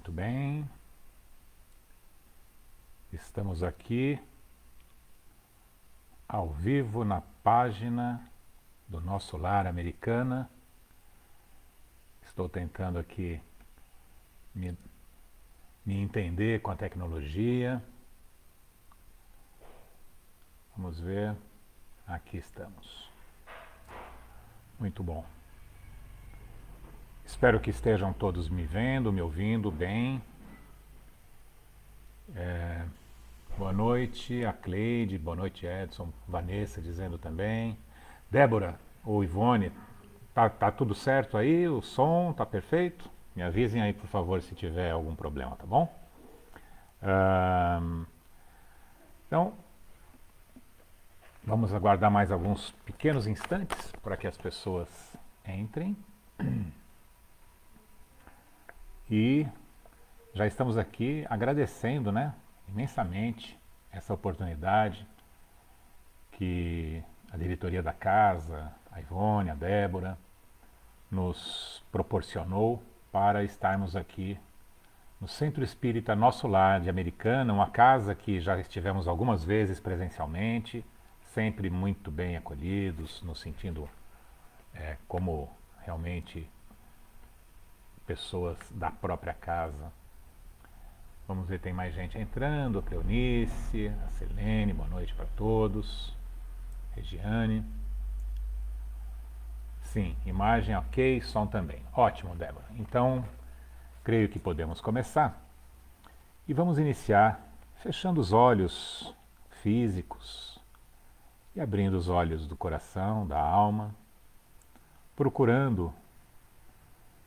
Muito bem. Estamos aqui ao vivo na página do Nosso Lar Americana. Estou tentando aqui me entender com a tecnologia. Vamos ver. Aqui estamos. Muito bom. Espero que estejam todos me vendo, me ouvindo bem. Boa noite a Cleide, boa noite Edson, Vanessa dizendo também. Débora ou Ivone, tá tudo certo aí? O som tá perfeito? Me avisem aí, por favor, se tiver algum problema, tá bom? Então, vamos aguardar mais alguns pequenos instantes para que as pessoas entrem. E já estamos aqui agradecendo, né, imensamente essa oportunidade que a diretoria da casa, a Ivone, a Débora, nos proporcionou para estarmos aqui no Centro Espírita Nosso Lar de Americana, uma casa que já estivemos algumas vezes presencialmente, sempre muito bem acolhidos, nos sentindo como realmente pessoas da própria casa. Vamos ver, tem mais gente entrando, a Cleonice, a Selene, boa noite para todos. Regiane. Sim, imagem ok, som também. Ótimo, Débora. Então, creio que podemos começar. E vamos iniciar fechando os olhos físicos e abrindo os olhos do coração, da alma, procurando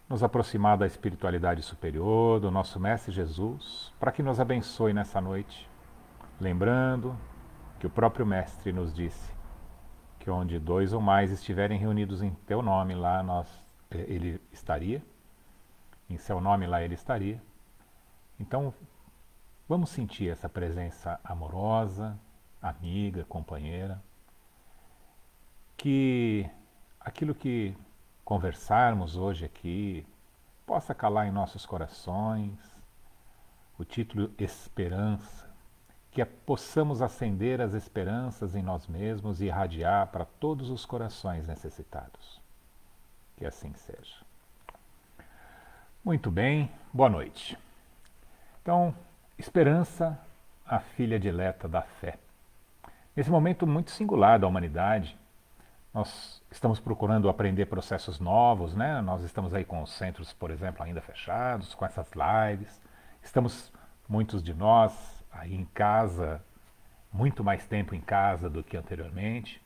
nos aproximar da espiritualidade superior, do nosso Mestre Jesus, para que nos abençoe nessa noite, lembrando que o próprio Mestre nos disse que onde 2 ou mais estiverem reunidos em teu nome, lá ele estaria, em seu nome lá ele estaria. Então, vamos sentir essa presença amorosa, amiga, companheira, que aquilo que conversarmos hoje aqui possa calar em nossos corações, o título Esperança, que possamos acender as esperanças em nós mesmos e irradiar para todos os corações necessitados. Que assim seja. Muito bem, boa noite. Então, Esperança, a filha dileta da fé. Nesse momento muito singular da humanidade, nós estamos procurando aprender processos novos, né? Nós estamos aí com os centros, por exemplo, ainda fechados, com essas lives. Estamos, muitos de nós, aí em casa, muito mais tempo em casa do que anteriormente,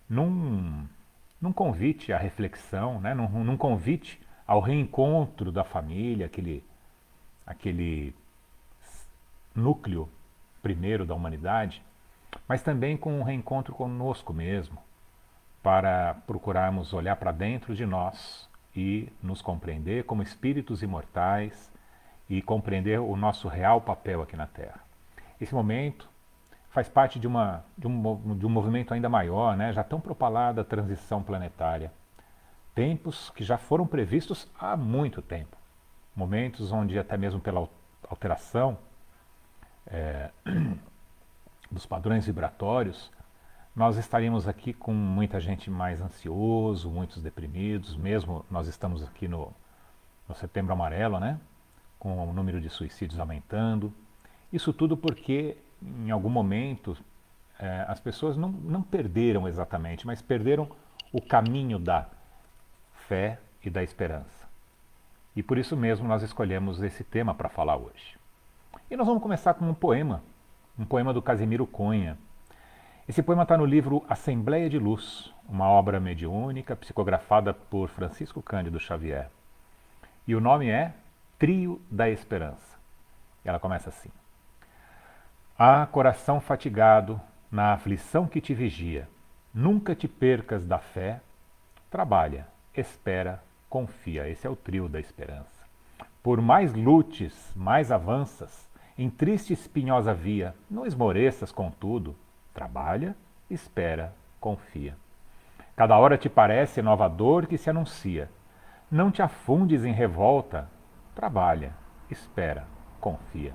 num convite à reflexão, né? num convite ao reencontro da família, aquele núcleo primeiro da humanidade, mas também com um reencontro conosco mesmo, para procurarmos olhar para dentro de nós e nos compreender como espíritos imortais e compreender o nosso real papel aqui na Terra. Esse momento faz parte de um movimento ainda maior, né? Já tão propalada a transição planetária. Tempos que já foram previstos há muito tempo. Momentos onde até mesmo pela alteração dos padrões vibratórios, nós estaríamos aqui com muita gente mais ansioso, muitos deprimidos, mesmo nós estamos aqui no Setembro Amarelo, né? Com o número de suicídios aumentando. Isso tudo porque, em algum momento, as pessoas não perderam exatamente, mas perderam o caminho da fé e da esperança. E por isso mesmo nós escolhemos esse tema para falar hoje. E nós vamos começar com um poema do Casimiro Cunha. Esse poema está no livro Assembleia de Luz, uma obra mediúnica psicografada por Francisco Cândido Xavier. E o nome é Trio da Esperança. E ela começa assim. Ah, coração fatigado, na aflição que te vigia, nunca te percas da fé, trabalha, espera, confia. Esse é o trio da esperança. Por mais lutes, mais avanças, em triste espinhosa via, não esmoreças, contudo, trabalha, espera, confia. Cada hora te parece nova dor que se anuncia. Não te afundes em revolta. Trabalha, espera, confia.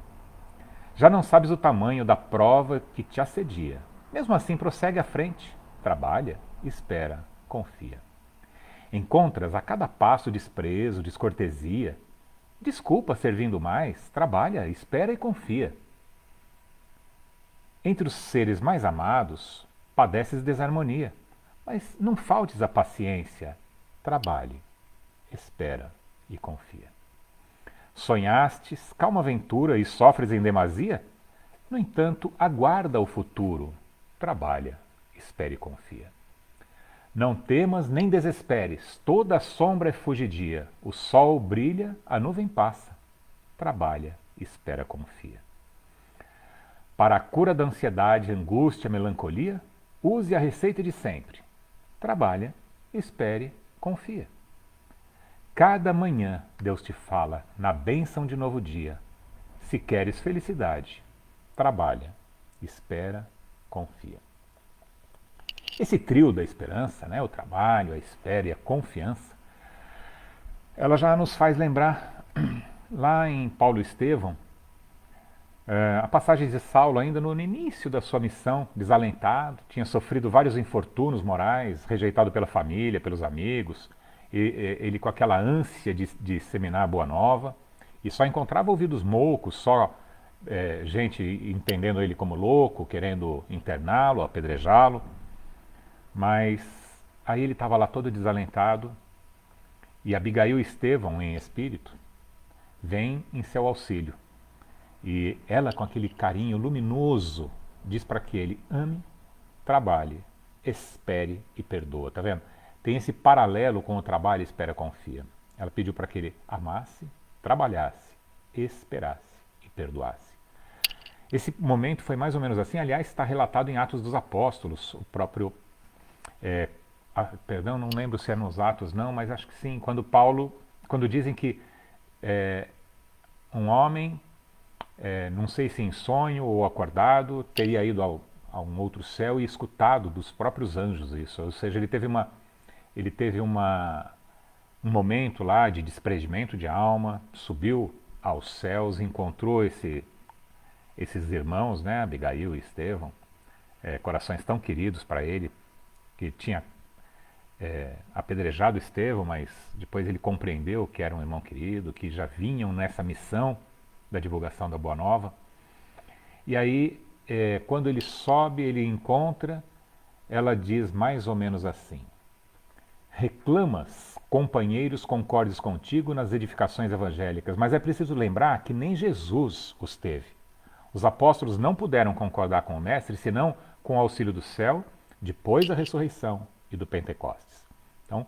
Já não sabes o tamanho da prova que te assedia. Mesmo assim, prossegue à frente, trabalha, espera, confia. Encontras a cada passo desprezo, descortesia. Desculpa servindo mais, trabalha, espera e confia. Entre os seres mais amados, padeces desarmonia, mas não faltes a paciência. Trabalhe, espera e confia. Sonhastes calma aventura e sofres em demasia? No entanto, aguarda o futuro. Trabalha, espere e confia. Não temas nem desesperes, toda a sombra é fugidia. O sol brilha, a nuvem passa. Trabalha, espera, confia. Para a cura da ansiedade, angústia, melancolia, use a receita de sempre. Trabalha, espere, confia. Cada manhã Deus te fala na bênção de novo dia. Se queres felicidade, trabalha, espera, confia. Esse trio da esperança, né, o trabalho, a espera e a confiança, ela já nos faz lembrar lá em Paulo e Estevão, a passagem de Saulo ainda no início da sua missão, desalentado, tinha sofrido vários infortúnios morais, rejeitado pela família, pelos amigos, ele com aquela ânsia de disseminar a boa nova, e só encontrava ouvidos moucos, só gente entendendo ele como louco, querendo interná-lo, apedrejá-lo. Mas aí ele estava lá todo desalentado, e Abigail e Estevão, em espírito, vêm em seu auxílio. E ela, com aquele carinho luminoso, diz para que ele ame, trabalhe, espere e perdoa. Tá vendo? Tem esse paralelo com o trabalho, espera, confia. Ela pediu para que ele amasse, trabalhasse, esperasse e perdoasse. Esse momento foi mais ou menos assim, aliás, está relatado em Atos dos Apóstolos, o próprio... perdão, não lembro se é nos Atos não, mas acho que sim, quando dizem que um homem, não sei se em sonho ou acordado, teria ido a um outro céu e escutado dos próprios anjos isso, ou seja, ele teve um momento lá de desprendimento de alma, subiu aos céus, encontrou esses irmãos, né, Abigail e Estevão, corações tão queridos para ele, que tinha apedrejado Estevão, mas depois ele compreendeu que era um irmão querido, que já vinham nessa missão da divulgação da Boa Nova. E aí, quando ele sobe, ele encontra, ela diz mais ou menos assim: reclamas, companheiros concordes contigo nas edificações evangélicas, mas é preciso lembrar que nem Jesus os teve. Os apóstolos não puderam concordar com o Mestre, senão com o auxílio do céu, depois da ressurreição e do Pentecostes. Então,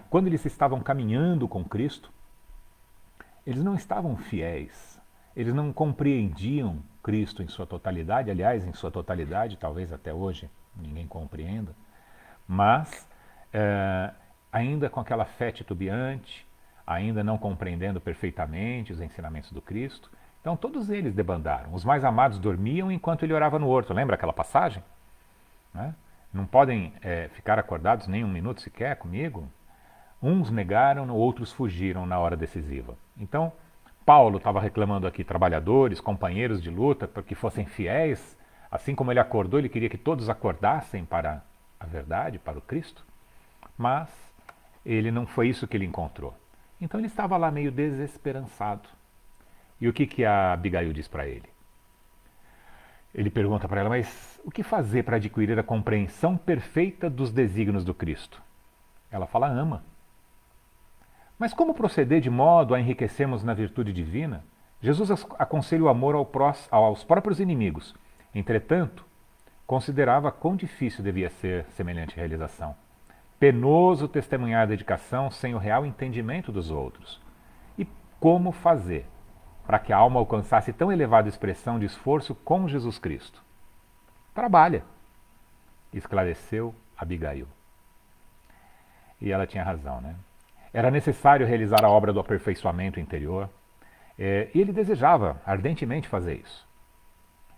quando eles estavam caminhando com Cristo, eles não estavam fiéis, eles não compreendiam Cristo em sua totalidade, aliás, em sua totalidade, talvez até hoje ninguém compreenda, mas ainda com aquela fé titubeante, ainda não compreendendo perfeitamente os ensinamentos do Cristo. Então todos eles debandaram. Os mais amados dormiam enquanto ele orava no horto. Lembra aquela passagem? Né? Não podem ficar acordados nem um minuto sequer comigo? Uns negaram, outros fugiram na hora decisiva. Então, Paulo estava reclamando aqui trabalhadores, companheiros de luta, para que fossem fiéis. Assim como ele acordou, ele queria que todos acordassem para a verdade, para o Cristo. Mas ele não foi isso que ele encontrou. Então ele estava lá meio desesperançado. E o que a Abigail diz para ele? Ele pergunta para ela, mas o que fazer para adquirir a compreensão perfeita dos desígnios do Cristo? Ela fala, ama. Mas como proceder de modo a enriquecermos na virtude divina? Jesus aconselha o amor aos próprios inimigos. Entretanto, considerava quão difícil devia ser semelhante realização. Penoso testemunhar a dedicação sem o real entendimento dos outros. E como fazer para que a alma alcançasse tão elevada expressão de esforço com Jesus Cristo? Trabalha, esclareceu Abigail. E ela tinha razão, né? Era necessário realizar a obra do aperfeiçoamento interior, e ele desejava ardentemente fazer isso.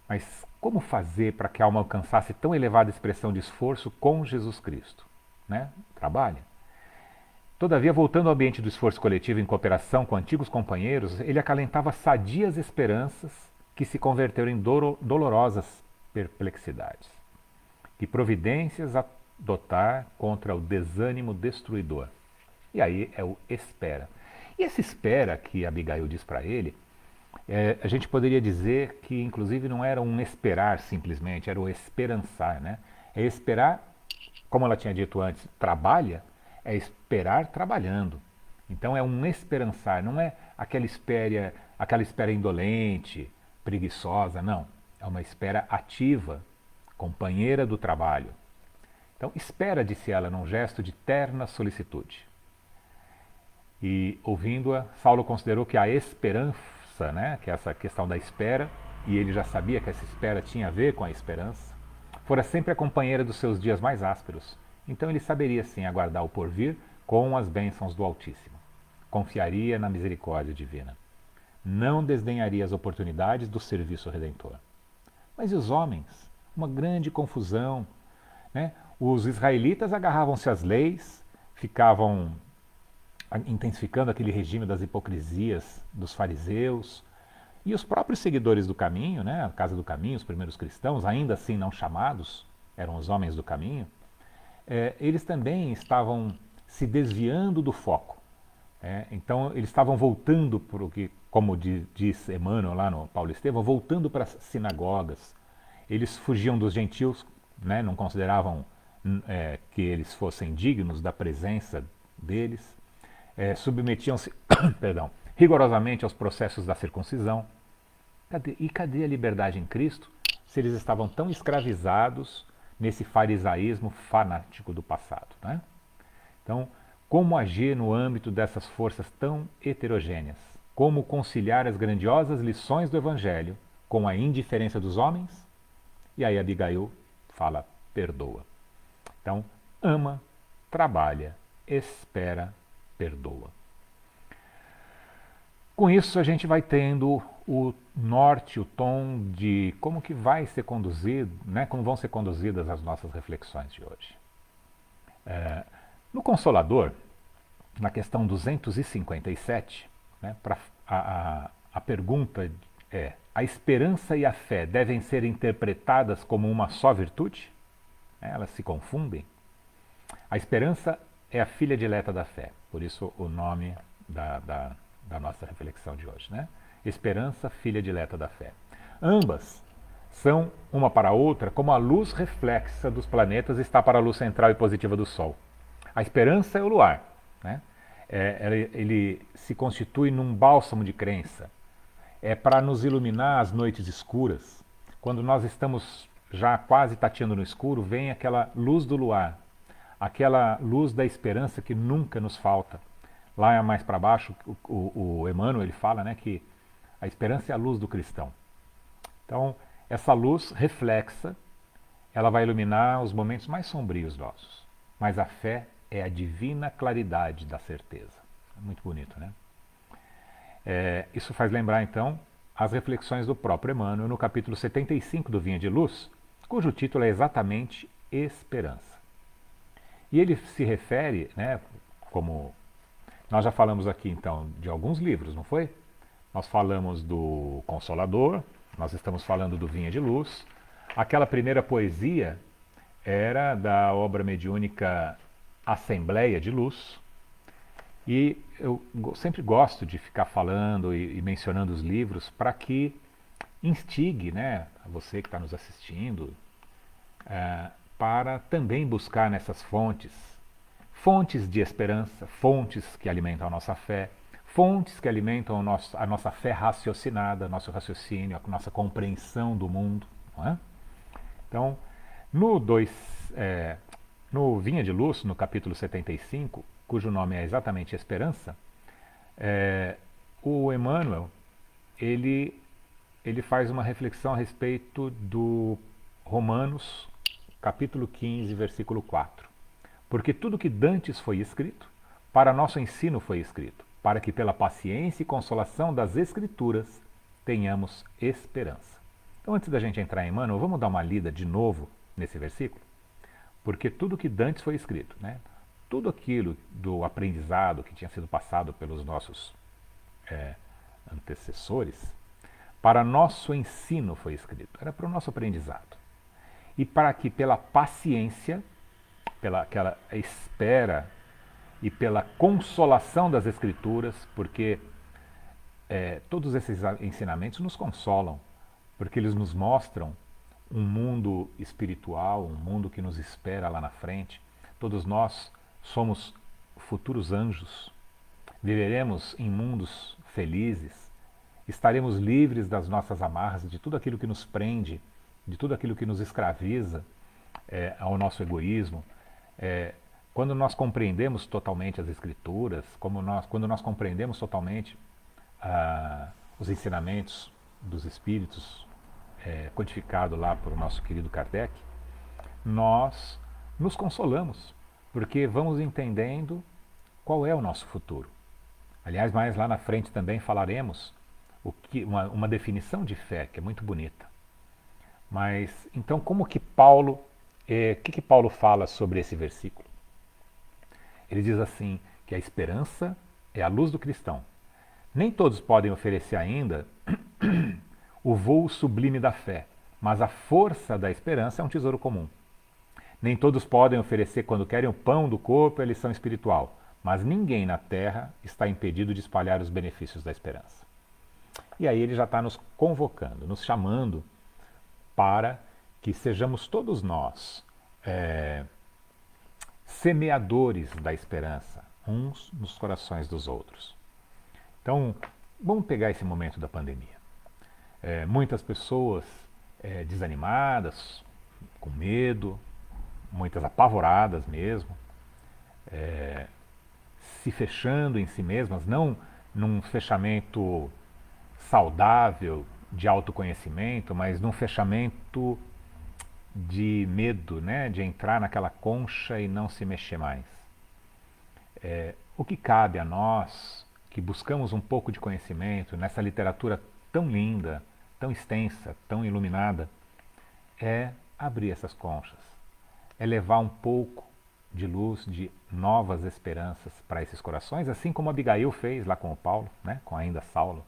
Mas como fazer para que a alma alcançasse tão elevada expressão de esforço com Jesus Cristo? Né? Trabalha. Todavia, voltando ao ambiente do esforço coletivo em cooperação com antigos companheiros, ele acalentava sadias esperanças que se converteram em dolorosas perplexidades. Que providências adotar contra o desânimo destruidor? E aí é o espera. E esse espera que Abigail diz para ele, a gente poderia dizer que inclusive não era um esperar simplesmente, era o esperançar, né? É esperar, como ela tinha dito antes, trabalha, é esperar trabalhando. Então é um esperançar, não é aquela espera indolente, preguiçosa, não. É uma espera ativa, companheira do trabalho. Então espera, disse ela, num gesto de terna solicitude. E ouvindo-a, Saulo considerou que a esperança, né, que é essa questão da espera, e ele já sabia que essa espera tinha a ver com a esperança, fora sempre a companheira dos seus dias mais ásperos. Então ele saberia sim aguardar o porvir com as bênçãos do Altíssimo. Confiaria na misericórdia divina. Não desdenharia as oportunidades do serviço redentor. Mas e os homens? Uma grande confusão, né? Os israelitas agarravam-se às leis, ficavam intensificando aquele regime das hipocrisias dos fariseus, e os próprios seguidores do caminho, né, a casa do caminho, os primeiros cristãos, ainda assim não chamados, eram os homens do caminho, eles também estavam se desviando do foco. Então eles estavam voltando para o que, como diz Emmanuel lá no Paulo Estevão, voltando para as sinagogas. Eles fugiam dos gentios, né, não consideravam que eles fossem dignos da presença deles, submetiam-se perdão, rigorosamente aos processos da circuncisão. Cadê a liberdade em Cristo se eles estavam tão escravizados nesse farisaísmo fanático do passado, né? Então, como agir no âmbito dessas forças tão heterogêneas? Como conciliar as grandiosas lições do Evangelho com a indiferença dos homens? E aí Abigail fala, perdoa. Então, ama, trabalha, espera, perdoa. Com isso a gente vai tendo o norte, o tom de como que vai ser conduzido, né, como vão ser conduzidas as nossas reflexões de hoje. No Consolador, na questão 257, né, a pergunta é: a esperança e a fé devem ser interpretadas como uma só virtude? Elas se confundem? A esperança é a filha dileta da fé, por isso o nome da nossa reflexão de hoje, né? Esperança, filha dileta da fé. Ambas são, uma para a outra, como a luz reflexa dos planetas está para a luz central e positiva do Sol. A esperança é o luar, né? Ele se constitui num bálsamo de crença. É para nos iluminar as noites escuras. Quando nós estamos já quase tateando no escuro, vem aquela luz do luar, aquela luz da esperança que nunca nos falta. Lá mais para baixo, o Emmanuel ele fala, né, que a esperança é a luz do cristão. Então, essa luz reflexa, ela vai iluminar os momentos mais sombrios nossos. Mas a fé é a divina claridade da certeza. Muito bonito, né? Isso faz lembrar, então, as reflexões do próprio Emmanuel no capítulo 75 do Vinha de Luz, cujo título é exatamente Esperança. E ele se refere, né, como nós já falamos aqui, então, de alguns livros, não foi? Nós falamos do Consolador, nós estamos falando do Vinha de Luz. Aquela primeira poesia era da obra mediúnica Assembleia de Luz. E eu sempre gosto de ficar falando e mencionando os livros para que instigue, né, você que está nos assistindo, para também buscar nessas fontes de esperança, fontes que alimentam a nossa fé, fontes que alimentam a nossa fé raciocinada, nosso raciocínio, a nossa compreensão do mundo. Não é? Então, no Vinha de Luz, no capítulo 75, cujo nome é exatamente Esperança, o Emmanuel ele faz uma reflexão a respeito do Romanos, capítulo 15, versículo 4. Porque tudo que dantes foi escrito, para nosso ensino foi escrito, para que pela paciência e consolação das Escrituras tenhamos esperança. Então, antes da gente entrar em Emmanuel, vamos dar uma lida de novo nesse versículo? Porque tudo que dantes foi escrito, né? tudo aquilo do aprendizado que tinha sido passado pelos nossos antecessores, para nosso ensino foi escrito, era para o nosso aprendizado. E para que pela paciência, pela aquela espera e pela consolação das Escrituras, porque todos esses ensinamentos nos consolam, porque eles nos mostram um mundo espiritual, um mundo que nos espera lá na frente. Todos nós somos futuros anjos, viveremos em mundos felizes, estaremos livres das nossas amarras, de tudo aquilo que nos prende, de tudo aquilo que nos escraviza ao nosso egoísmo. Quando nós compreendemos totalmente as Escrituras, quando nós compreendemos totalmente os ensinamentos dos Espíritos, codificado lá por nosso querido Kardec, nós nos consolamos, porque vamos entendendo qual é o nosso futuro. Aliás, mais lá na frente também falaremos uma definição de fé, que é muito bonita. Mas, então, como que Paulo, que Paulo fala sobre esse versículo? Ele diz assim, que a esperança é a luz do cristão. Nem todos podem oferecer ainda o voo sublime da fé, mas a força da esperança é um tesouro comum. Nem todos podem oferecer, quando querem o pão do corpo, a lição espiritual, mas ninguém na terra está impedido de espalhar os benefícios da esperança. E aí ele já está nos convocando, nos chamando para que sejamos todos nós semeadores da esperança, uns nos corações dos outros. Então, vamos pegar esse momento da pandemia. Muitas pessoas desanimadas, com medo, muitas apavoradas mesmo, se fechando em si mesmas, não num fechamento saudável de autoconhecimento, mas num fechamento de medo, né? De entrar naquela concha e não se mexer mais. O que cabe a nós, que buscamos um pouco de conhecimento nessa literatura tão linda, tão extensa, tão iluminada, é abrir essas conchas, é levar um pouco de luz, de novas esperanças para esses corações, assim como Abigail fez lá com o Paulo, né? Com ainda Saulo.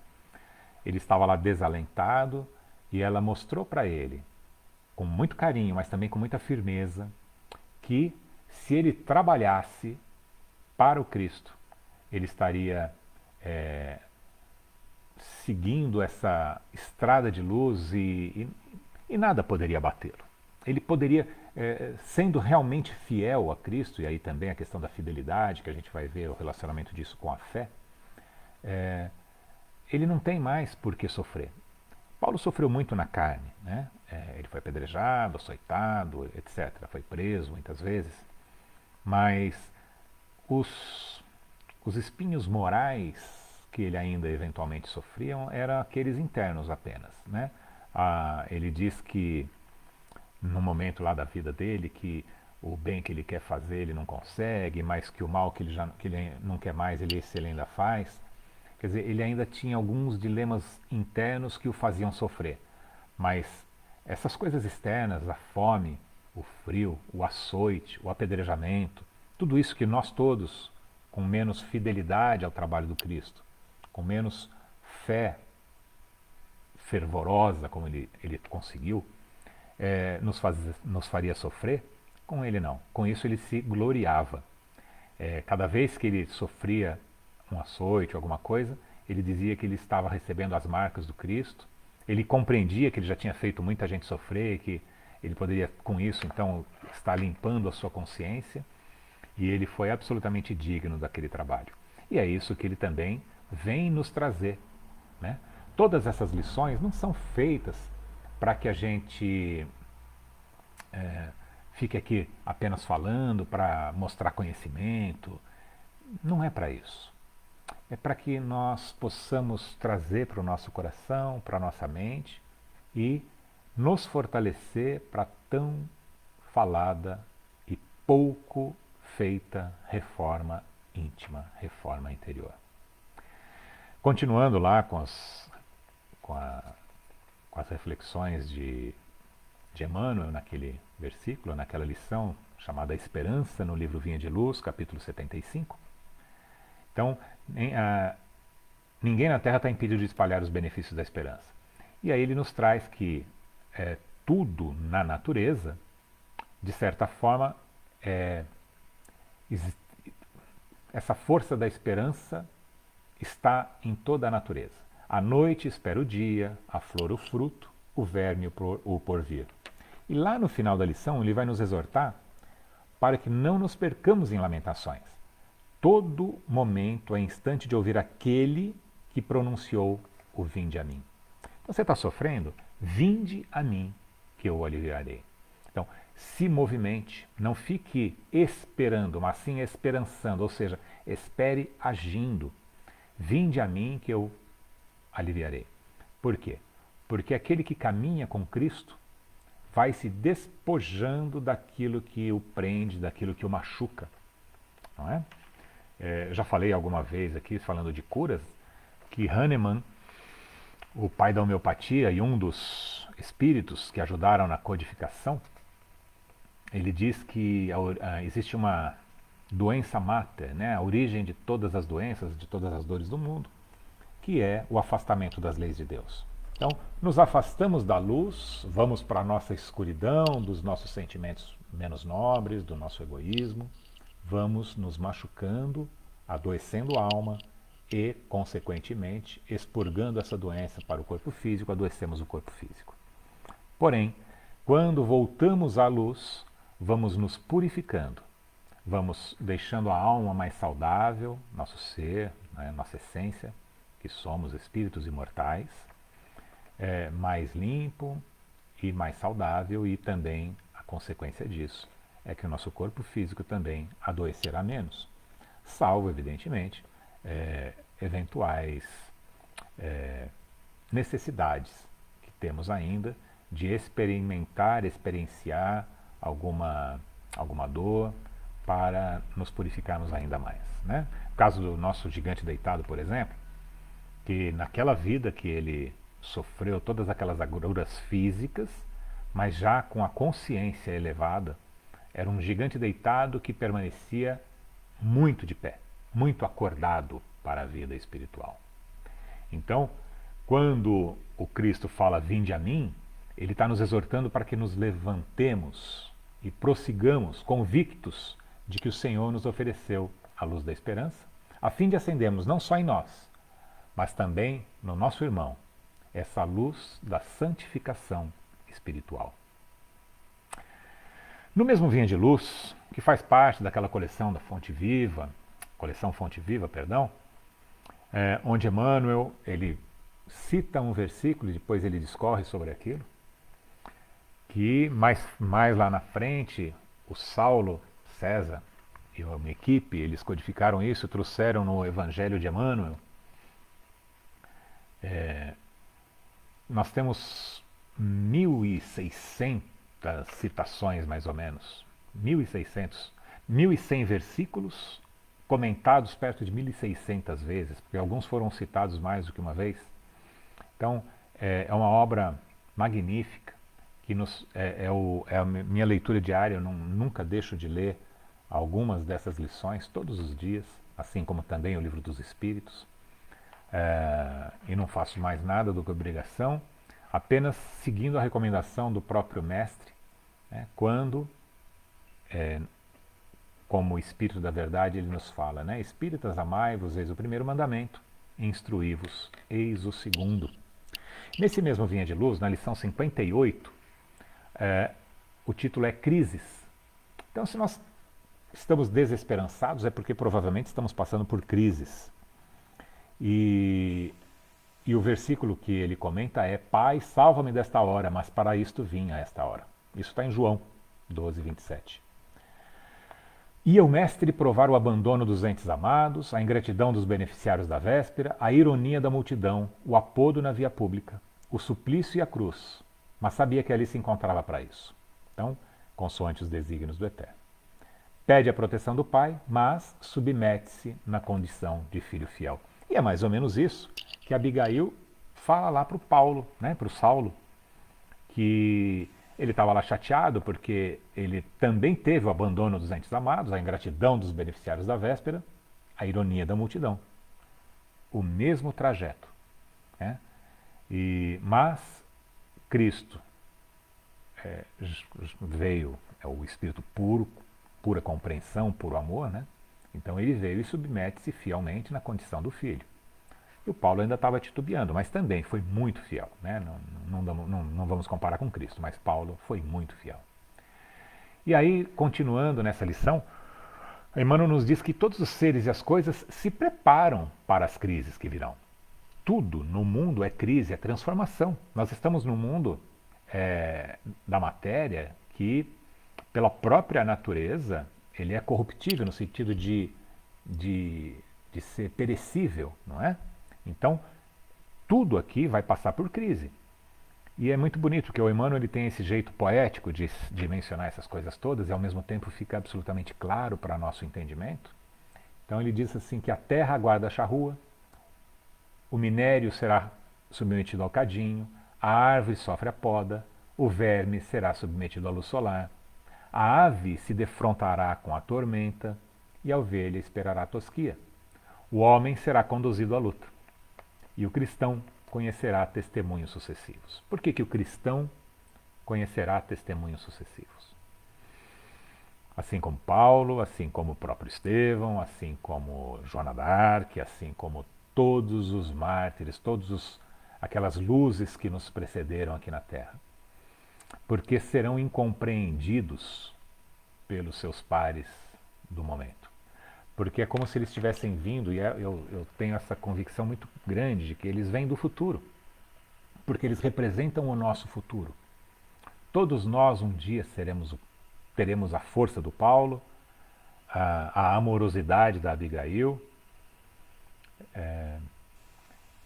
Ele estava lá desalentado e ela mostrou para ele, com muito carinho, mas também com muita firmeza, que se ele trabalhasse para o Cristo, ele estaria seguindo essa estrada de luz e nada poderia abatê-lo. Ele poderia, sendo realmente fiel a Cristo, e aí também a questão da fidelidade, que a gente vai ver o relacionamento disso com a fé, ele não tem mais por que sofrer. Paulo sofreu muito na carne, né? Ele foi apedrejado, açoitado, etc. Foi preso muitas vezes, mas os espinhos morais que ele ainda eventualmente sofria eram aqueles internos apenas, né? Ele diz que no momento lá da vida dele, que o bem que ele quer fazer ele não consegue, mas que o mal que ele não quer mais, esse ele ainda faz. Quer dizer, ele ainda tinha alguns dilemas internos que o faziam sofrer. Mas essas coisas externas, a fome, o frio, o açoite, o apedrejamento, tudo isso que nós todos, com menos fidelidade ao trabalho do Cristo, com menos fé fervorosa, como ele conseguiu, nos faria sofrer, com ele não. Com isso ele se gloriava. Cada vez que ele sofria um açoite, alguma coisa, ele dizia que ele estava recebendo as marcas do Cristo. Ele compreendia que ele já tinha feito muita gente sofrer, que ele poderia, com isso, então, estar limpando a sua consciência. E ele foi absolutamente digno daquele trabalho. E é isso que ele também vem nos trazer, né? Todas essas lições não são feitas para que a gente fique aqui apenas falando, para mostrar conhecimento. Não é para isso. É para que nós possamos trazer para o nosso coração, para a nossa mente e nos fortalecer para a tão falada e pouco feita reforma íntima, reforma interior. Continuando lá com as reflexões de de Emmanuel naquele versículo, naquela lição chamada Esperança, no livro Vinha de Luz, capítulo 75. Então, ninguém na Terra está impedido de espalhar os benefícios da esperança. E aí ele nos traz que tudo na natureza, de certa forma, essa força da esperança está em toda a natureza. A noite espera o dia, a flor o fruto, o verme o porvir. E lá no final da lição ele vai nos exortar para que não nos percamos em lamentações. Todo momento é instante de ouvir aquele que pronunciou o vinde a mim. Então você está sofrendo? Vinde a mim que eu o aliviarei. Então, se movimente, não fique esperando, mas sim esperançando, ou seja, espere agindo. Vinde a mim que eu aliviarei. Por quê? Porque aquele que caminha com Cristo vai se despojando daquilo que o prende, daquilo que o machuca. Não é? Já falei alguma vez aqui, falando de curas, que Hahnemann, o pai da homeopatia e um dos espíritos que ajudaram na codificação, ele diz que existe uma doença mater, né? A origem de todas as doenças, de todas as dores do mundo, que é o afastamento das leis de Deus. Então, nos afastamos da luz, vamos para a nossa escuridão, dos nossos sentimentos menos nobres, do nosso egoísmo, vamos nos machucando, adoecendo a alma e, consequentemente, expurgando essa doença para o corpo físico, adoecemos o corpo físico. Porém, quando voltamos à luz, vamos nos purificando, vamos deixando a alma mais saudável, nosso ser, né, nossa essência, que somos espíritos imortais, mais limpo e mais saudável, e também a consequência disso é que o nosso corpo físico também adoecerá menos, salvo, evidentemente, eventuais necessidades que temos ainda de experienciar alguma dor para nos purificarmos ainda mais. Né? O caso do nosso gigante deitado, por exemplo, que naquela vida que ele sofreu todas aquelas agruras físicas, mas já com a consciência elevada, era um gigante deitado que permanecia muito de pé, muito acordado para a vida espiritual. Então, quando o Cristo fala vinde a mim, ele está nos exortando para que nos levantemos e prossigamos convictos de que o Senhor nos ofereceu a luz da esperança, a fim de acendermos não só em nós, mas também no nosso irmão, essa luz da santificação espiritual. No mesmo Vinha de Luz, que faz parte daquela coleção Fonte Viva, onde Emmanuel ele cita um versículo e depois ele discorre sobre aquilo, que mais lá na frente o Saulo César e uma equipe, eles codificaram isso, trouxeram no Evangelho de Emmanuel. Nós temos 1.600 citações, mais ou menos. 1.100 versículos comentados perto de 1.600 vezes, porque alguns foram citados mais do que uma vez. Então, é uma obra magnífica, que é a minha leitura diária. Eu nunca deixo de ler algumas dessas lições todos os dias, assim como também o Livro dos Espíritos. E não faço mais nada do que obrigação, apenas seguindo a recomendação do próprio Mestre, né, quando, como o Espírito da Verdade, ele nos fala, né, Espíritas, amai-vos, eis o primeiro mandamento, instruí-vos, eis o segundo. Nesse mesmo Vinha de Luz, na lição 58, o título é Crises. Então, se nós estamos desesperançados, é porque provavelmente estamos passando por crises. E o versículo que ele comenta é: Pai, salva-me desta hora, mas para isto vim a esta hora. Isso está em João 12, 27. Ia o mestre provar o abandono dos entes amados, a ingratidão dos beneficiários da véspera, a ironia da multidão, o apodo na via pública, o suplício e a cruz, mas sabia que ali se encontrava para isso. Então, consoante os desígnios do Eterno. Pede a proteção do Pai, mas submete-se na condição de filho fiel. E é mais ou menos isso que Abigail fala lá para o Paulo, né, para o Saulo, que Ele estava lá chateado porque ele também teve o abandono dos entes amados, a ingratidão dos beneficiários da véspera, a ironia da multidão. O mesmo trajeto. Né? Mas Cristo veio, é o Espírito puro, pura compreensão, puro amor, né? Então ele veio e submete-se fielmente na condição do filho. E o Paulo ainda estava titubeando, mas também foi muito fiel. Né? Não vamos comparar com Cristo, mas Paulo foi muito fiel. E aí, continuando nessa lição, Emmanuel nos diz que todos os seres e as coisas se preparam para as crises que virão. Tudo no mundo é crise, é transformação. Nós estamos num mundo da matéria que, pela própria natureza, ele é corruptível no sentido de ser perecível, não é? Então, tudo aqui vai passar por crise. E é muito bonito, porque o Emmanuel ele tem esse jeito poético de mencionar essas coisas todas e ao mesmo tempo fica absolutamente claro para nosso entendimento. Então ele diz assim que a terra aguarda a charrua, o minério será submetido ao cadinho, a árvore sofre a poda, o verme será submetido à luz solar, a ave se defrontará com a tormenta e a ovelha esperará a tosquia. O homem será conduzido à luta e o cristão conhecerá testemunhos sucessivos. Por que o cristão conhecerá testemunhos sucessivos? Assim como Paulo, assim como o próprio Estevão, assim como Joana d'Arc, assim como todos os mártires, aquelas luzes que nos precederam aqui na Terra. Porque serão incompreendidos pelos seus pares do momento. Porque é como se eles estivessem vindo, e eu tenho essa convicção muito grande de que eles vêm do futuro. Porque eles representam o nosso futuro. Todos nós um dia teremos a força do Paulo, a amorosidade da Abigail,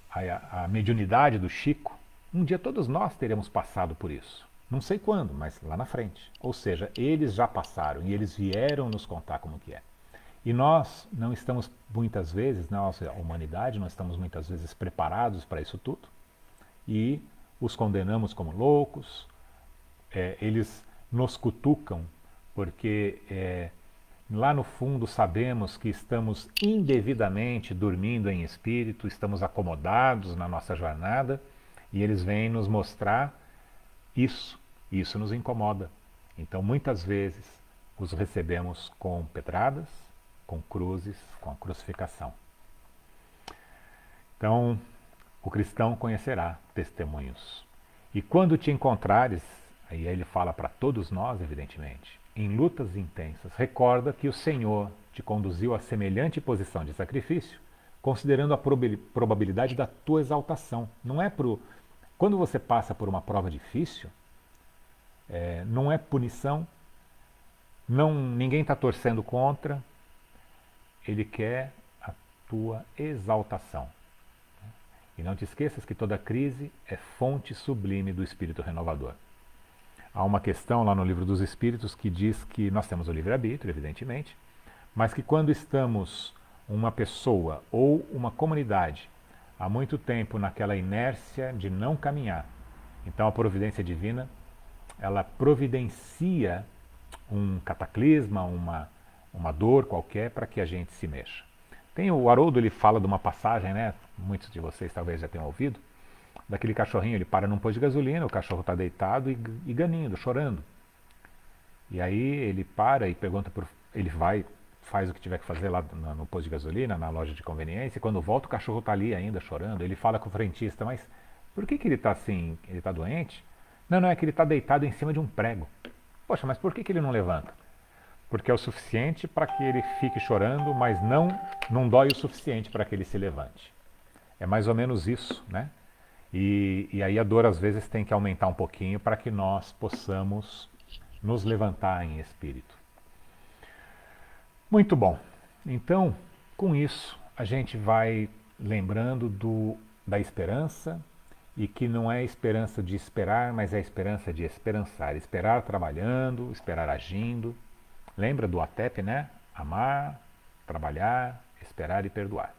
a mediunidade do Chico. Um dia todos nós teremos passado por isso. Não sei quando, mas lá na frente. Ou seja, eles já passaram e eles vieram nos contar como que é. E nós não estamos muitas vezes, nossa humanidade, não estamos muitas vezes preparados para isso tudo. E os condenamos como loucos, eles nos cutucam porque lá no fundo sabemos que estamos indevidamente dormindo em espírito, estamos acomodados na nossa jornada e eles vêm nos mostrar isso, e isso nos incomoda. Então muitas vezes os recebemos com pedradas, com cruzes, com a crucificação. Então, o cristão conhecerá testemunhos. E quando te encontrares, aí ele fala para todos nós, evidentemente, em lutas intensas, recorda que o Senhor te conduziu a semelhante posição de sacrifício, considerando a probabilidade da tua exaltação. Não é quando você passa por uma prova difícil, não é punição, ninguém está torcendo contra, ele quer a tua exaltação. E não te esqueças que toda crise é fonte sublime do Espírito renovador. Há uma questão lá no Livro dos Espíritos que diz que nós temos o livre-arbítrio, evidentemente, mas que quando estamos uma pessoa ou uma comunidade há muito tempo naquela inércia de não caminhar, então a providência divina, ela providencia um cataclisma, uma dor qualquer para que a gente se mexa. O Haroldo, ele fala de uma passagem, né? Muitos de vocês talvez já tenham ouvido, daquele cachorrinho, ele para num posto de gasolina, o cachorro está deitado e ganindo, chorando. E aí ele para e pergunta, ele vai, faz o que tiver que fazer lá no posto de gasolina, na loja de conveniência, e quando volta o cachorro está ali ainda chorando. Ele fala com o frentista, mas por que ele está assim, ele está doente? Não, é que ele está deitado em cima de um prego. Poxa, mas por que ele não levanta? Porque é o suficiente para que ele fique chorando, mas não dói o suficiente para que ele se levante. É mais ou menos isso, né? E aí a dor às vezes tem que aumentar um pouquinho para que nós possamos nos levantar em espírito. Muito bom. Então, com isso, a gente vai lembrando da esperança, e que não é esperança de esperar, mas é esperança de esperançar. Esperar trabalhando, esperar agindo. Lembra do ATEP, né? Amar, trabalhar, esperar e perdoar.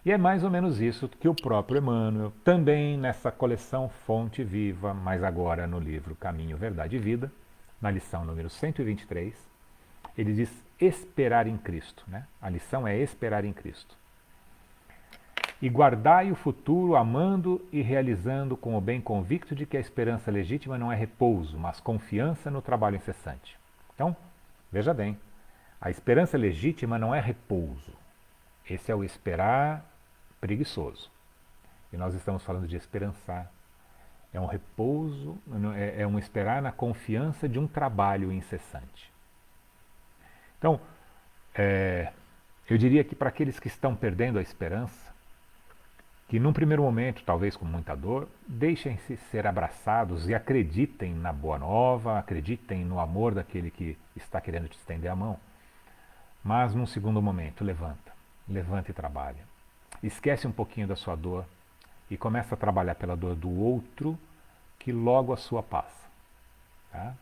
E é mais ou menos isso que o próprio Emmanuel, também nessa coleção Fonte Viva, mas agora no livro Caminho, Verdade e Vida, na lição número 123, ele diz esperar em Cristo. Né? A lição é esperar em Cristo. E guardai o futuro amando e realizando com o bem convicto de que a esperança legítima não é repouso, mas confiança no trabalho incessante. Então, veja bem, a esperança legítima não é repouso. Esse é o esperar preguiçoso. E nós estamos falando de esperançar. É um repouso, é um esperar na confiança de um trabalho incessante. Então, eu diria que para aqueles que estão perdendo a esperança, que num primeiro momento, talvez com muita dor, deixem-se ser abraçados e acreditem na boa nova, acreditem no amor daquele que está querendo te estender a mão. Mas num segundo momento, levanta e trabalha. Esquece um pouquinho da sua dor e começa a trabalhar pela dor do outro, que logo a sua passa. Tá?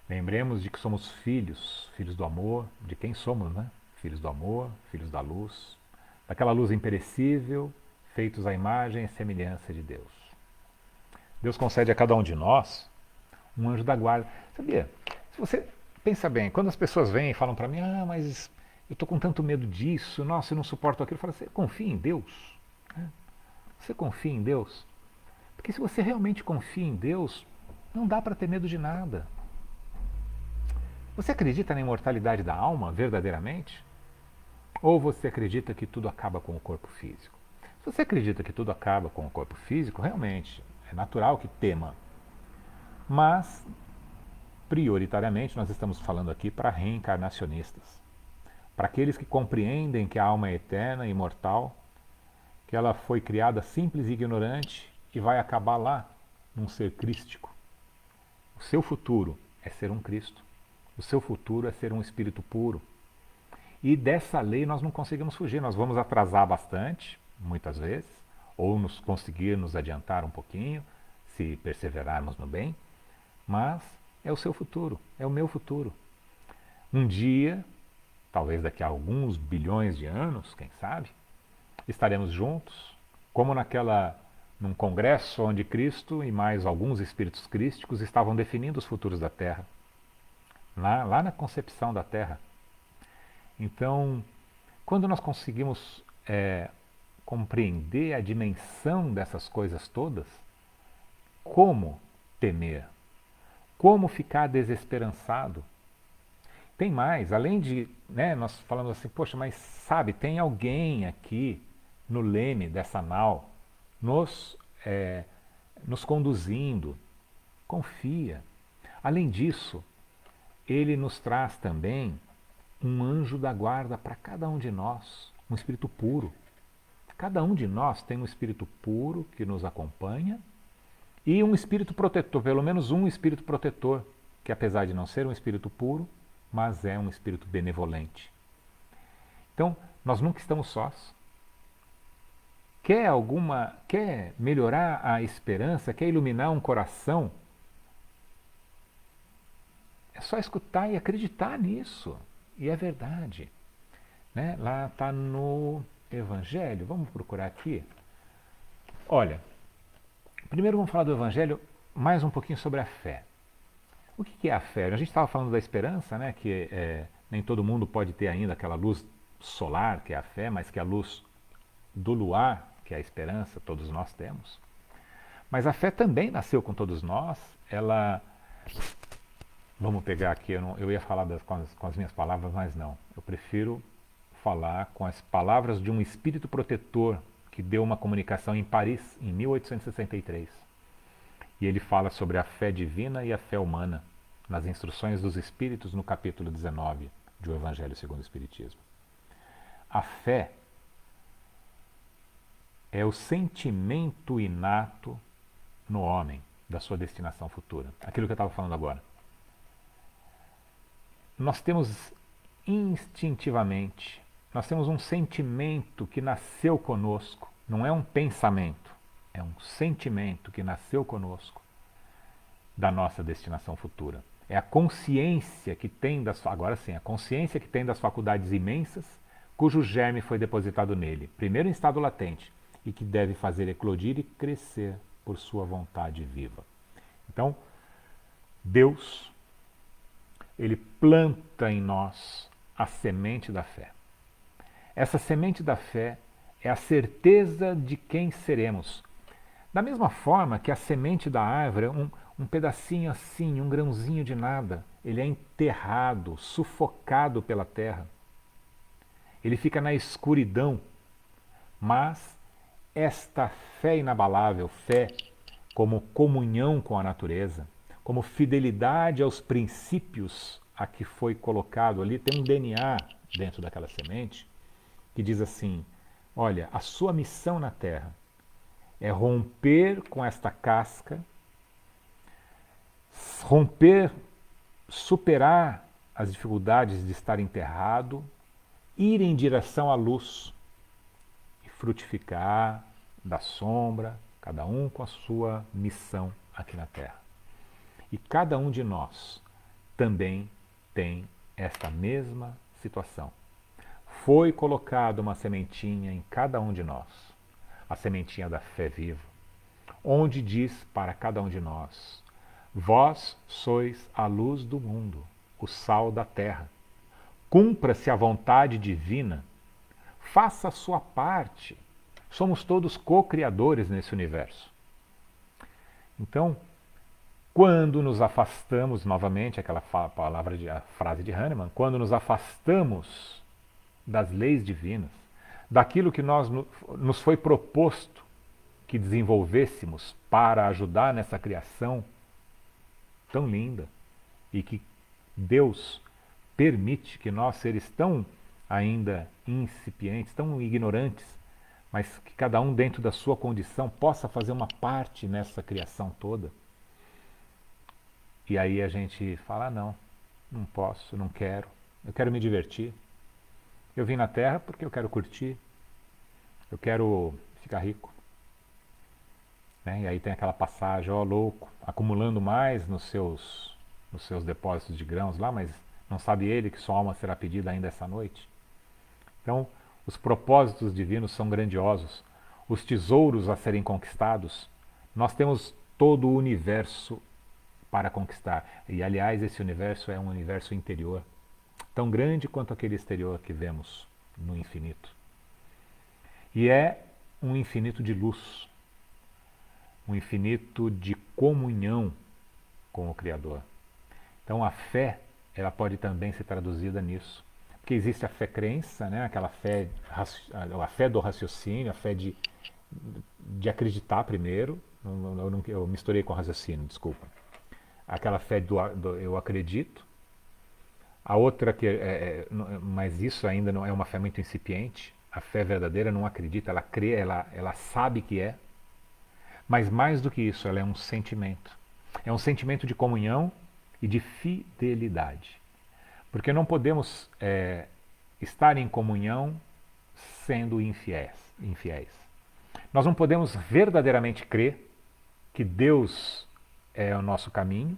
Lembremos de que somos filhos do amor, de quem somos, né? Filhos do amor, filhos da luz, daquela luz imperecível, feitos à imagem e semelhança de Deus. Deus concede a cada um de nós um anjo da guarda. Sabia? Se você pensa bem, quando as pessoas vêm e falam para mim, mas eu estou com tanto medo disso, nossa, eu não suporto aquilo, eu falo, você confia em Deus? Você confia em Deus? Porque se você realmente confia em Deus, não dá para ter medo de nada. Você acredita na imortalidade da alma, verdadeiramente? Ou você acredita que tudo acaba com o corpo físico? Se você acredita que tudo acaba com o corpo físico, realmente, é natural que tema. Mas, prioritariamente, nós estamos falando aqui para reencarnacionistas. Para aqueles que compreendem que a alma é eterna e imortal, que ela foi criada simples e ignorante e vai acabar lá, num ser crístico. O seu futuro é ser um Cristo. O seu futuro é ser um espírito puro. E dessa lei nós não conseguimos fugir. Nós vamos atrasar bastante, muitas vezes, ou conseguir nos adiantar um pouquinho, se perseverarmos no bem, mas é o seu futuro, é o meu futuro. Um dia, talvez daqui a alguns bilhões de anos, quem sabe, estaremos juntos, como num congresso onde Cristo e mais alguns espíritos crísticos estavam definindo os futuros da Terra, lá na concepção da Terra. Então, quando nós conseguimos compreender a dimensão dessas coisas todas, como temer? Como ficar desesperançado? Tem mais, além de, nós falamos assim, poxa, mas sabe, tem alguém aqui no leme dessa nau nos conduzindo. Confia. Além disso, ele nos traz também um anjo da guarda para cada um de nós, um espírito puro. Cada um de nós tem um espírito puro que nos acompanha e um espírito protetor, pelo menos um espírito protetor, que apesar de não ser um espírito puro, mas é um espírito benevolente. Então, nós nunca estamos sós. Quer melhorar a esperança, quer iluminar um coração? É só escutar e acreditar nisso. E é verdade. Lá está no Evangelho. Vamos procurar aqui. Olha, primeiro vamos falar do Evangelho mais um pouquinho sobre a fé. O que é a fé? A gente estava falando da esperança, que nem todo mundo pode ter ainda aquela luz solar, que é a fé, mas que a luz do luar, que é a esperança, todos nós temos. Mas a fé também nasceu com todos nós. Vamos pegar aqui, eu ia falar com as minhas palavras, mas não. Eu prefiro falar com as palavras de um espírito protetor que deu uma comunicação em Paris, em 1863. E ele fala sobre a fé divina e a fé humana, nas instruções dos Espíritos, no capítulo 19 do Evangelho segundo o Espiritismo. A fé é o sentimento inato no homem da sua destinação futura. Aquilo que eu estava falando agora. Nós temos instintivamente, nós temos um sentimento que nasceu conosco, não é um pensamento, é um sentimento que nasceu conosco da nossa destinação futura. É a consciência que tem a consciência que tem das faculdades imensas cujo germe foi depositado nele, primeiro em estado latente, e que deve fazer eclodir e crescer por sua vontade viva. Então, Deus, ele planta em nós a semente da fé. Essa semente da fé é a certeza de quem seremos. Da mesma forma que a semente da árvore é um pedacinho assim, um grãozinho de nada, ele é enterrado, sufocado pela terra. Ele fica na escuridão, mas esta fé inabalável, fé como comunhão com a natureza, como fidelidade aos princípios a que foi colocado ali, tem um DNA dentro daquela semente que diz assim: olha, a sua missão na Terra é romper com esta casca, romper, superar as dificuldades de estar enterrado, ir em direção à luz e frutificar da sombra, cada um com a sua missão aqui na Terra. E cada um de nós também tem esta mesma situação. Foi colocada uma sementinha em cada um de nós, a sementinha da fé viva, onde diz para cada um de nós: vós sois a luz do mundo, o sal da terra. Cumpra-se a vontade divina, faça a sua parte. Somos todos co-criadores nesse universo. Então, quando nos afastamos, novamente, aquela a frase de Hahnemann, quando nos afastamos das leis divinas, daquilo que nos foi proposto que desenvolvêssemos para ajudar nessa criação tão linda e que Deus permite que nós, seres tão ainda incipientes, tão ignorantes, mas que cada um dentro da sua condição possa fazer uma parte nessa criação toda. E aí a gente fala: não posso, não quero, eu quero me divertir. Eu vim na Terra porque eu quero curtir, eu quero ficar rico. Né? E aí tem aquela passagem: ó louco, acumulando mais nos seus depósitos de grãos lá, mas não sabe ele que sua alma será pedida ainda essa noite? Então, os propósitos divinos são grandiosos, os tesouros a serem conquistados. Nós temos todo o universo para conquistar. E, aliás, esse universo é um universo interior, tão grande quanto aquele exterior que vemos no infinito. E é um infinito de luz, um infinito de comunhão com o Criador. Então, a fé, ela pode também ser traduzida nisso. Porque existe a fé-crença, né? Aquela fé, a fé do raciocínio, a fé de acreditar primeiro. Eu misturei com raciocínio, desculpa. Aquela fé do eu acredito. A outra mas isso ainda não é uma fé muito incipiente. A fé verdadeira não acredita, ela crê, ela sabe que é. Mas mais do que isso, ela é um sentimento. É um sentimento de comunhão e de fidelidade. Porque não podemos estar em comunhão sendo infiéis. Nós não podemos verdadeiramente crer que Deus é o nosso caminho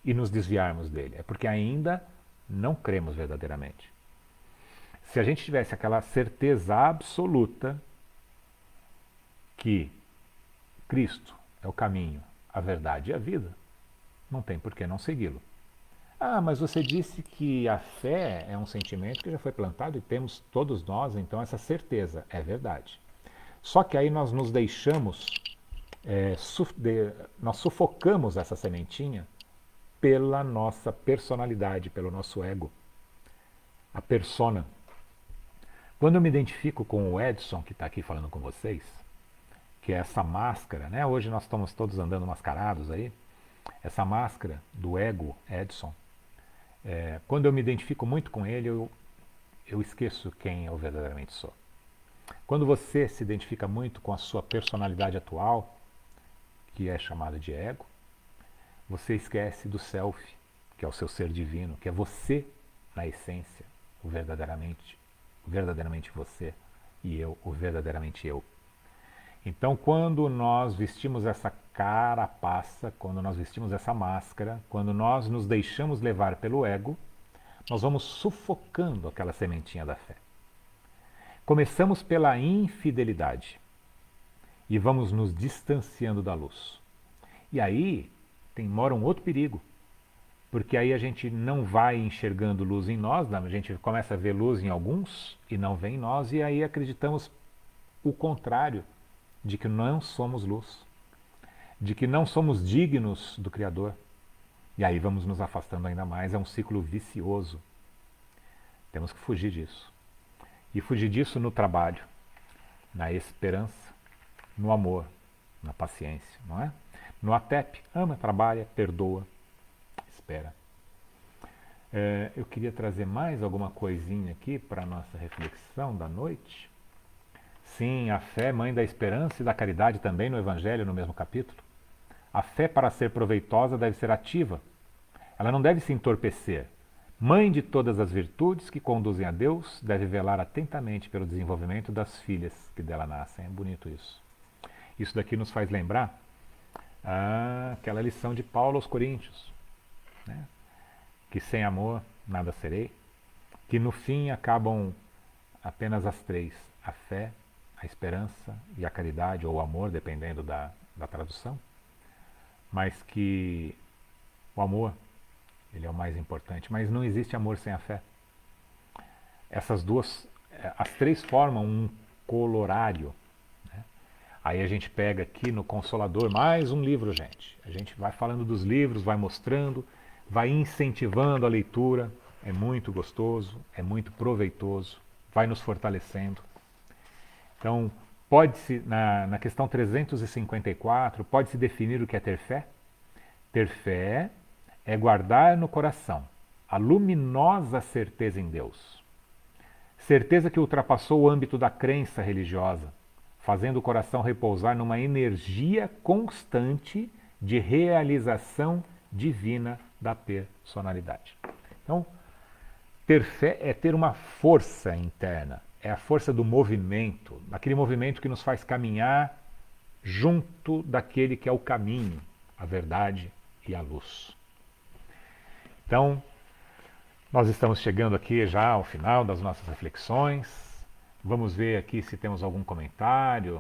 e nos desviarmos dele. É porque ainda não cremos verdadeiramente. Se a gente tivesse aquela certeza absoluta que Cristo é o caminho, a verdade e a vida, não tem por que não segui-lo. Ah, mas você disse que a fé é um sentimento que já foi plantado e temos todos nós, então, essa certeza. É verdade. Só que aí nós nos deixamos, nós sufocamos essa sementinha pela nossa personalidade, pelo nosso ego. A persona. Quando eu me identifico com o Edson, que está aqui falando com vocês, que é essa máscara, né? Hoje nós estamos todos andando mascarados aí. Essa máscara do ego Edson, quando eu me identifico muito com ele, eu esqueço quem eu verdadeiramente sou. Quando você se identifica muito com a sua personalidade atual, que é chamada de ego, você esquece do self, que é o seu ser divino, que é você na essência, o verdadeiramente você, e eu, o verdadeiramente eu. Então, quando nós vestimos essa carapaça, quando nós vestimos essa máscara, quando nós nos deixamos levar pelo ego, nós vamos sufocando aquela sementinha da fé. Começamos pela infidelidade e vamos nos distanciando da luz. E aí mora um outro perigo, porque aí a gente não vai enxergando luz em nós, a gente começa a ver luz em alguns e não vê em nós, e aí acreditamos o contrário, de que não somos luz, de que não somos dignos do Criador. E aí vamos nos afastando ainda mais, é um ciclo vicioso. Temos que fugir disso. E fugir disso no trabalho, na esperança, no amor, na paciência, não é? No ATEP, ama, trabalha, perdoa, espera. Eu queria trazer mais alguma coisinha aqui para a nossa reflexão da noite. Sim, a fé, mãe da esperança e da caridade também no Evangelho, no mesmo capítulo. A fé, para ser proveitosa, deve ser ativa. Ela não deve se entorpecer. Mãe de todas as virtudes que conduzem a Deus, deve velar atentamente pelo desenvolvimento das filhas que dela nascem. É bonito isso. Isso daqui nos faz lembrar aquela lição de Paulo aos Coríntios, né? Que sem amor nada serei, que no fim acabam apenas as três: a fé, a esperança e a caridade, ou o amor, dependendo da tradução, mas que o amor, ele é o mais importante, mas não existe amor sem a fé. Essas duas, as três formam um colorário. Aí a gente pega aqui no Consolador mais um livro, gente. A gente vai falando dos livros, vai mostrando, vai incentivando a leitura. É muito gostoso, é muito proveitoso, vai nos fortalecendo. Então, pode-se, na questão 354, pode-se definir o que é ter fé? Ter fé é guardar no coração a luminosa certeza em Deus. Certeza que ultrapassou o âmbito da crença religiosa, fazendo o coração repousar numa energia constante de realização divina da personalidade. Então, ter fé é ter uma força interna, é a força do movimento, aquele movimento que nos faz caminhar junto daquele que é o caminho, a verdade e a luz. Então, nós estamos chegando aqui já ao final das nossas reflexões. Vamos ver aqui se temos algum comentário.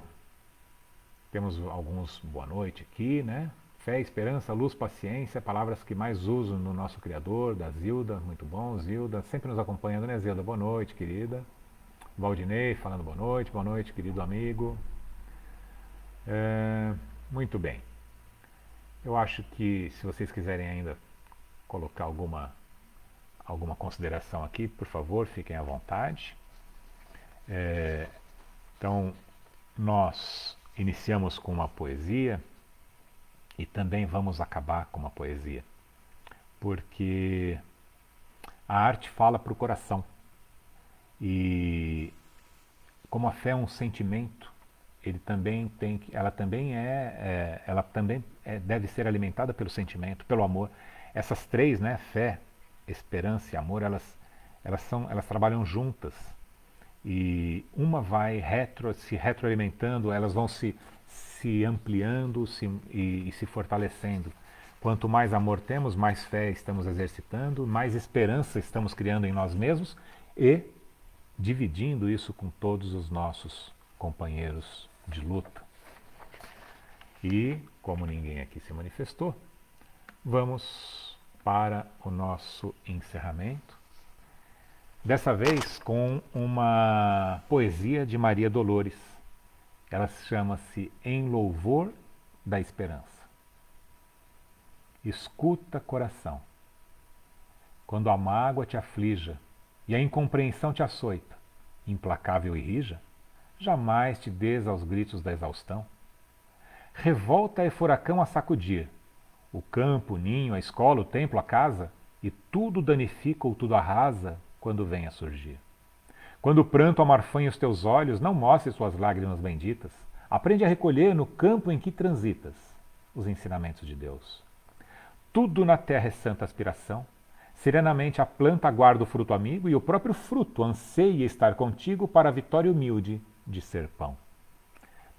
Temos alguns boa noite aqui, né? Fé, esperança, luz, paciência, palavras que mais uso no nosso Criador, da Zilda, muito bom, Zilda, sempre nos acompanhando, né, Zilda? Boa noite, querida. Valdinei falando boa noite, querido amigo. Muito bem. Eu acho que se vocês quiserem ainda colocar alguma consideração aqui, por favor, fiquem à vontade. Então, nós iniciamos com uma poesia e também vamos acabar com uma poesia, porque a arte fala para o coração e como a fé é um sentimento, ela também deve ser alimentada pelo sentimento, pelo amor. Essas três, né, fé, esperança e amor, elas trabalham juntas. E uma vai se retroalimentando, elas vão se ampliando e se fortalecendo. Quanto mais amor temos, mais fé estamos exercitando, mais esperança estamos criando em nós mesmos e dividindo isso com todos os nossos companheiros de luta. E, como ninguém aqui se manifestou, vamos para o nosso encerramento. Dessa vez com uma poesia de Maria Dolores. Ela chama-se Em Louvor da Esperança. Escuta, coração, quando a mágoa te aflija e a incompreensão te açoita, implacável e rija, jamais te des aos gritos da exaustão. Revolta é furacão a sacudir, o campo, o ninho, a escola, o templo, a casa, e tudo danifica ou tudo arrasa quando vem a surgir. Quando o pranto amarfanha os teus olhos, não mostre suas lágrimas benditas. Aprende a recolher no campo em que transitas os ensinamentos de Deus. Tudo na terra é santa aspiração. Serenamente a planta aguarda o fruto amigo e o próprio fruto anseia estar contigo para a vitória humilde de ser pão.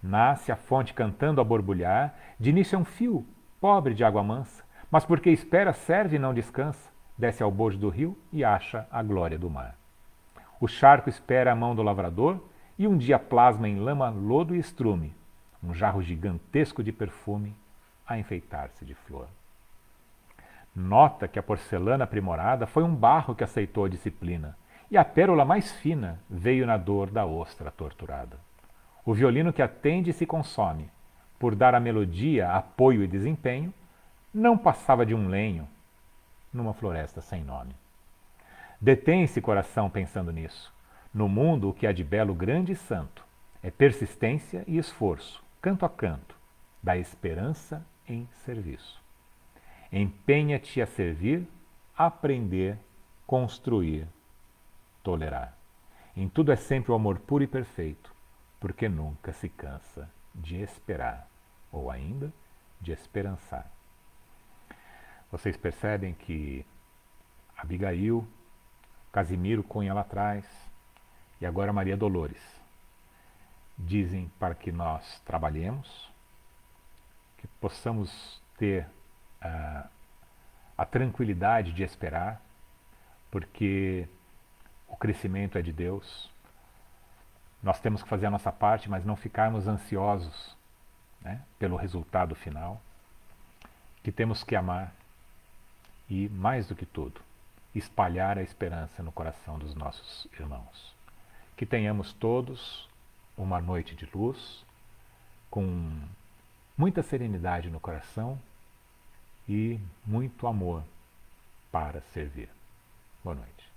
Nasce a fonte cantando a borbulhar, de início é um fio, pobre de água mansa, mas porque espera, serve e não descansa, desce ao bojo do rio e acha a glória do mar. O charco espera a mão do lavrador e um dia plasma em lama, lodo e estrume um jarro gigantesco de perfume a enfeitar-se de flor. Nota que a porcelana aprimorada foi um barro que aceitou a disciplina, e a pérola mais fina veio na dor da ostra torturada. O violino que atende e se consome, por dar à melodia apoio e desempenho, não passava de um lenho numa floresta sem nome. Detém-se, coração, pensando nisso. No mundo, o que há de belo, grande e santo é persistência e esforço, canto a canto, da esperança em serviço. Empenha-te a servir, aprender, construir, tolerar. Em tudo é sempre o amor puro e perfeito, porque nunca se cansa de esperar, ou ainda de esperançar. Vocês percebem que Abigail, Casimiro Cunha lá atrás e agora Maria Dolores dizem para que nós trabalhemos, que possamos ter a tranquilidade de esperar, porque o crescimento é de Deus. Nós temos que fazer a nossa parte, mas não ficarmos ansiosos, né, pelo resultado final. Que temos que amar e, mais do que tudo, espalhar a esperança no coração dos nossos irmãos. Que tenhamos todos uma noite de luz, com muita serenidade no coração e muito amor para servir. Boa noite.